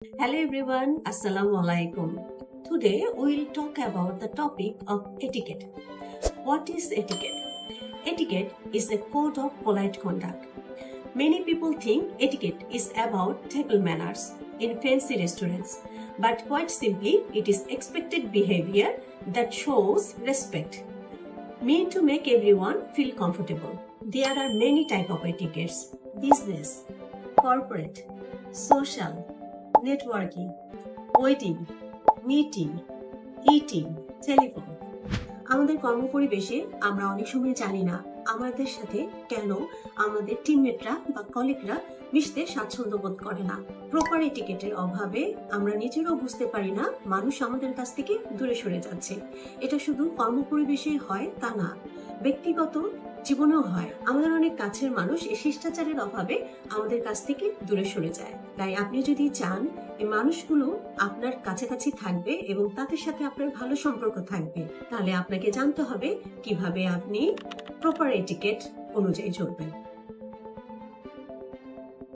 Hello everyone, Assalamu alaikum. Today we will talk about the topic of etiquette. What is etiquette? Etiquette is a code of polite conduct. Many people think etiquette is about table manners in fancy restaurants, but quite simply it is expected behavior that shows respect, meant to make everyone feel comfortable. There are many types of etiquettes: business, corporate, social, networking, waiting, meeting, eating, telephone. আমাদের কর্মপরিবেশে আমরা অনেক সময় জানি না আমাদের সাথে কেন আমাদের টিমমেটরা বা কলিগরা মিশতে স্বাচ্ছন্দ্য বোধ করে না। প্রপার এটিকেটের অভাবে আমরা নিজেরাও বুঝতে পারি না মানুষ আমাদের কাছ থেকে দূরে সরে যাচ্ছে। এটা শুধু কর্মপরিবেশে হয় তা না, ব্যক্তিগত জীবনেও হয়। আমাদের অনেক কাছের মানুষ এই শিষ্টাচারের অভাবে আমাদের কাছ থেকে দূরে সরে যায়। তাই আপনি যদি চান এই মানুষগুলো আপনার কাছাকাছি থাকবে এবং তাদের সাথে আপনার ভালো সম্পর্ক থাকবে, তাহলে আপনাকে জানতে হবে কিভাবে আপনি প্রপার এটিকেট অনুযায়ী চলবেন।